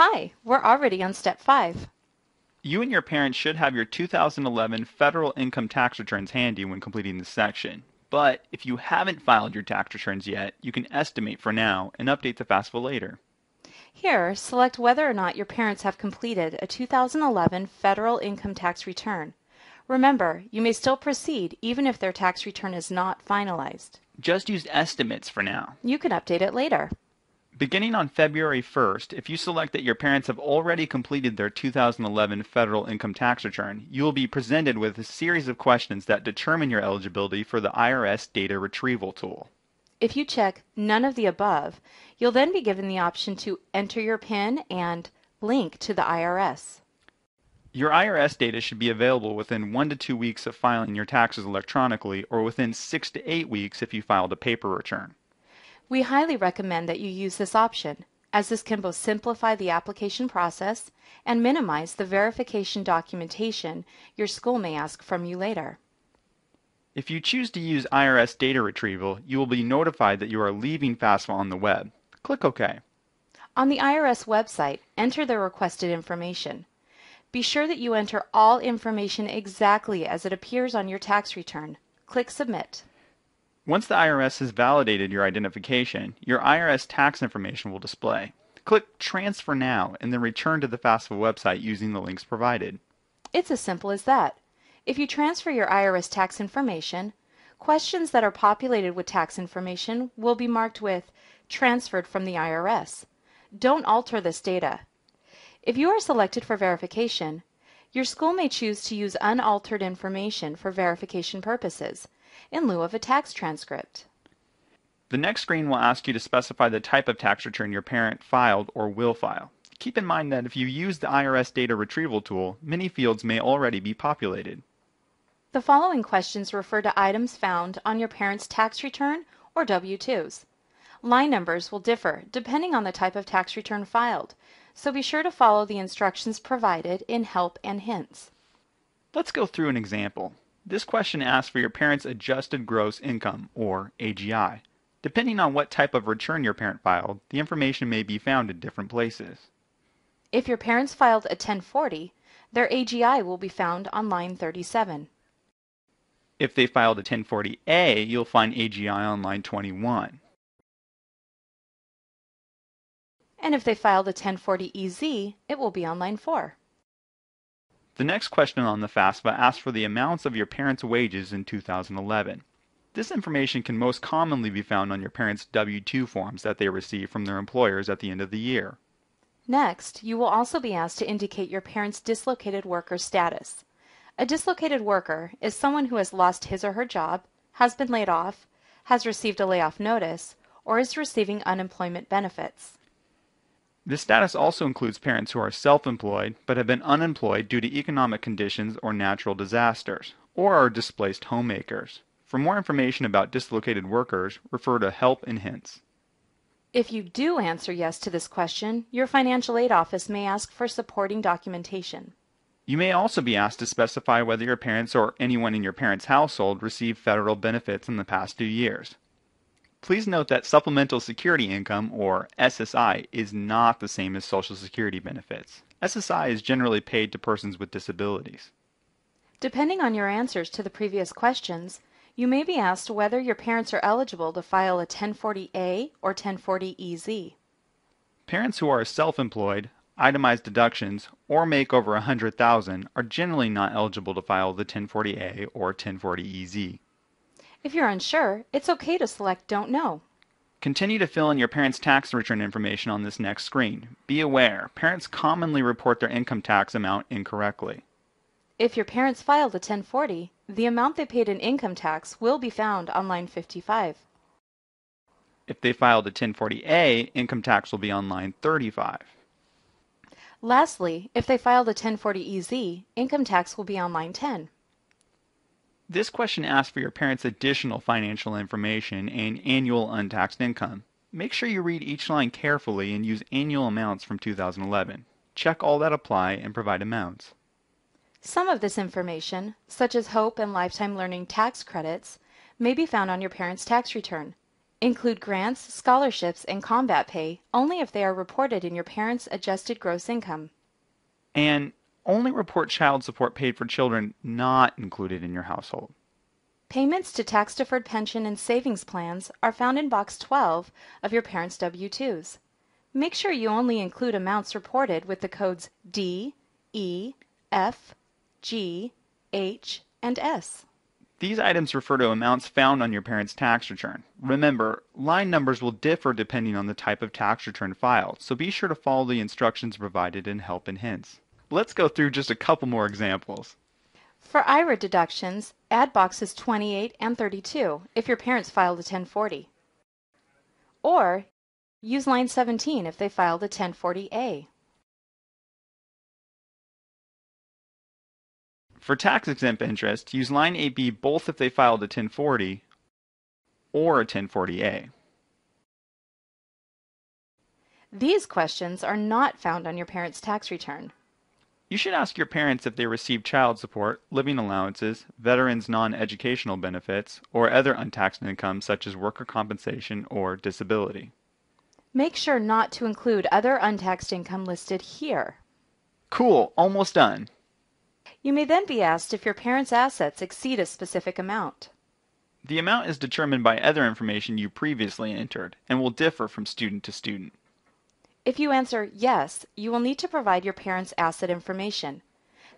Hi, we're already on step 5. You and your parents should have your 2011 federal income tax returns handy when completing this section. But if you haven't filed your tax returns yet, you can estimate for now and update the FAFSA later. Here, select whether or not your parents have completed a 2011 federal income tax return. Remember, you may still proceed even if their tax return is not finalized. Just use estimates for now. You can update it later. Beginning on February 1st, if you select that your parents have already completed their 2011 federal income tax return, you will be presented with a series of questions that determine your eligibility for the Irs Data Retrieval tool. If you check none of the above, you'll then be given the option to enter your PIN and link to the IRS. Your IRS data should be available within 1 to 2 weeks of filing your taxes electronically, or within 6 to 8 weeks if you filed a paper return. We highly recommend that you use this option, as this can both simplify the application process and minimize the verification documentation your school may ask from you later. If you choose to use Irs Data Retrieval, you will be notified that you are leaving FAFSA on the web. Click OK. On the IRS website, enter the requested information. Be sure that you enter all information exactly as it appears on your tax return. Click Submit. Once the IRS has validated your identification, your IRS tax information will display. Click Transfer Now and then return to the FAFSA website using the links provided. It's as simple as that. If you transfer your IRS tax information, questions that are populated with tax information will be marked with Transferred from the IRS. Don't alter this data. If you are selected for verification, your school may choose to use unaltered information for verification purposes, in lieu of a tax transcript. The next screen will ask you to specify the type of tax return your parent filed or will file. Keep in mind that if you use the Irs Data Retrieval tool, many fields may already be populated. The following questions refer to items found on your parent's tax return or W-2s. Line numbers will differ depending on the type of tax return filed, so be sure to follow the instructions provided in Help and Hints. Let's go through an example. This question asks for your parent's adjusted gross income, or AGI. Depending on what type of return your parent filed, the information may be found in different places. If your parents filed a 1040, their AGI will be found on line 37. If they filed a 1040A, you'll find AGI on line 21. And if they filed a 1040EZ, it will be on line 4. The next question on the FAFSA asks for the amounts of your parents' wages in 2011. This information can most commonly be found on your parents' W-2 forms that they receive from their employers at the end of the year. Next, you will also be asked to indicate your parent's dislocated worker status. A dislocated worker is someone who has lost his or her job, has been laid off, has received a layoff notice, or is receiving unemployment benefits. This status also includes parents who are self-employed but have been unemployed due to economic conditions or natural disasters, or are displaced homemakers. For more information about dislocated workers, refer to Help and Hints. If you do answer yes to this question, your financial aid office may ask for supporting documentation. You may also be asked to specify whether your parents or anyone in your parents' household received federal benefits in the past 2 years. Please note that Supplemental Security Income, or SSI, is not the same as Social Security benefits. SSI is generally paid to persons with disabilities. Depending on your answers to the previous questions, you may be asked whether your parents are eligible to file a 1040A or 1040EZ. Parents who are self-employed, itemized deductions, or make over $100,000 are generally not eligible to file the 1040A or 1040EZ. If you're unsure, it's okay to select Don't Know. Continue to fill in your parents' tax return information on this next screen. Be aware, parents commonly report their income tax amount incorrectly. If your parents filed a 1040, the amount they paid in income tax will be found on line 55. If they filed a 1040A, income tax will be on line 35. Lastly, if they filed a 1040EZ, income tax will be on line 10. This question asks for your parents' additional financial information and annual untaxed income. Make sure you read each line carefully and use annual amounts from 2011. Check all that apply and provide amounts. Some of this information, such as Hope and Lifetime Learning tax credits, may be found on your parents' tax return. Include grants, scholarships, and combat pay only if they are reported in your parents' adjusted gross income. And only report child support paid for children not included in your household. Payments to tax-deferred pension and savings plans are found in Box 12 of your parents' W-2s. Make sure you only include amounts reported with the codes D, E, F, G, H, and S. These items refer to amounts found on your parents' tax return. Remember, line numbers will differ depending on the type of tax return filed, so be sure to follow the instructions provided in Help and Hints. Let's go through just a couple more examples. For IRA deductions, add boxes 28 and 32 if your parents filed a 1040. Or use line 17 if they filed a 1040A. For tax-exempt interest, use line 8B both if they filed a 1040 or a 1040A. These questions are not found on your parents' tax return. You should ask your parents if they receive child support, living allowances, veterans' non-educational benefits, or other untaxed income such as worker compensation or disability. Make sure not to include other untaxed income listed here. Cool, almost done. You may then be asked if your parents' assets exceed a specific amount. The amount is determined by other information you previously entered and will differ from student to student. If you answer yes, you will need to provide your parents' asset information.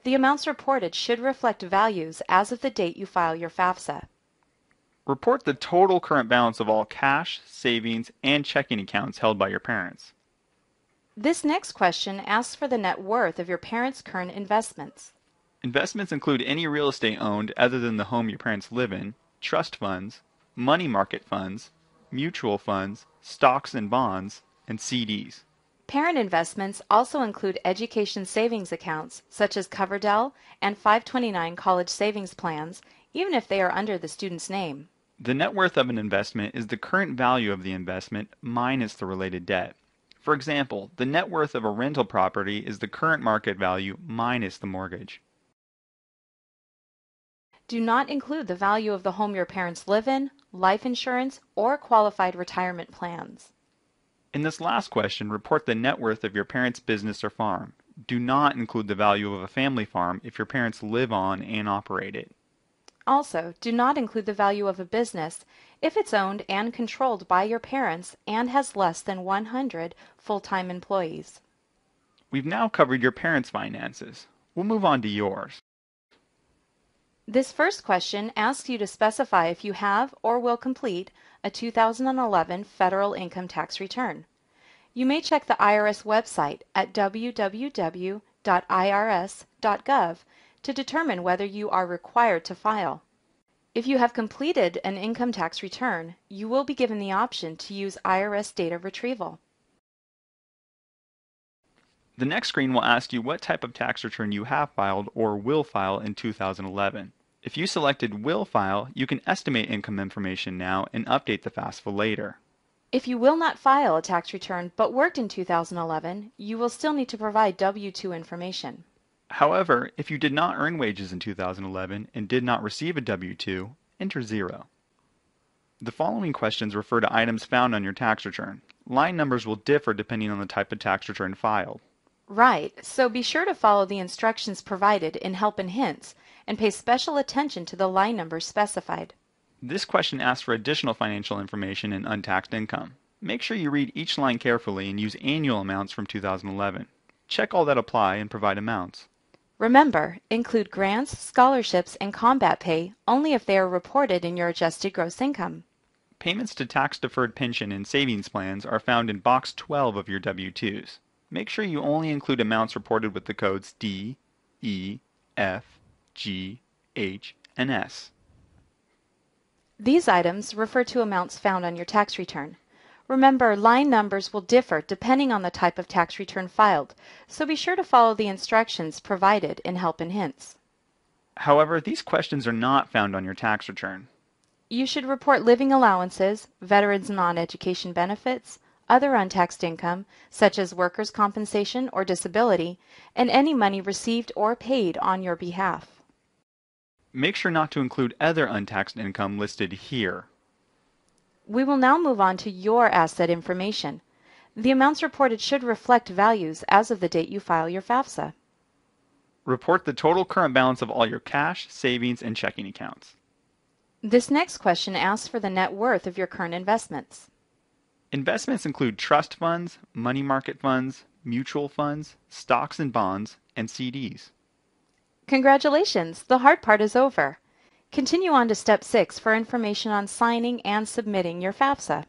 The amounts reported should reflect values as of the date you file your FAFSA. Report the total current balance of all cash, savings, and checking accounts held by your parents. This next question asks for the net worth of your parents' current investments. Investments include any real estate owned other than the home your parents live in, trust funds, money market funds, mutual funds, stocks and bonds, and CDs. Parent investments also include education savings accounts such as Coverdell and 529 college savings plans, even if they are under the student's name. The net worth of an investment is the current value of the investment minus the related debt. For example, the net worth of a rental property is the current market value minus the mortgage. Do not include the value of the home your parents live in, life insurance, or qualified retirement plans. In this last question, report the net worth of your parents' business or farm. Do not include the value of a family farm if your parents live on and operate it. Also, do not include the value of a business if it's owned and controlled by your parents and has less than 100 full-time employees. We've now covered your parents' finances. We'll move on to yours. This first question asks you to specify if you have or will complete a 2011 federal income tax return. You may check the IRS website at www.irs.gov to determine whether you are required to file. If you have completed an income tax return, you will be given the option to use Irs Data Retrieval. The next screen will ask you what type of tax return you have filed or will file in 2011. If you selected Will File, you can estimate income information now and update the FAFSA later. If you will not file a tax return but worked in 2011, you will still need to provide W-2 information. However, if you did not earn wages in 2011 and did not receive a W-2, enter 0. The following questions refer to items found on your tax return. Line numbers will differ depending on the type of tax return filed. Right, so be sure to follow the instructions provided in Help and Hints and pay special attention to the line numbers specified. This question asks for additional financial information and untaxed income. Make sure you read each line carefully and use annual amounts from 2011. Check all that apply and provide amounts. Remember, include grants, scholarships, and combat pay only if they are reported in your adjusted gross income. Payments to tax-deferred pension and savings plans are found in Box 12 of your W-2s. Make sure you only include amounts reported with the codes D, E, F, G, H, and S. These items refer to amounts found on your tax return. Remember, line numbers will differ depending on the type of tax return filed, so be sure to follow the instructions provided in Help and Hints. However, these questions are not found on your tax return. You should report living allowances, veterans non-education benefits, other untaxed income, such as workers' compensation or disability, and any money received or paid on your behalf. Make sure not to include other untaxed income listed here. We will now move on to your asset information. The amounts reported should reflect values as of the date you file your FAFSA. Report the total current balance of all your cash, savings, and checking accounts. This next question asks for the net worth of your current investments. Investments include trust funds, money market funds, mutual funds, stocks and bonds, and CDs. Congratulations! The hard part is over. Continue on to Step 6 for information on signing and submitting your FAFSA.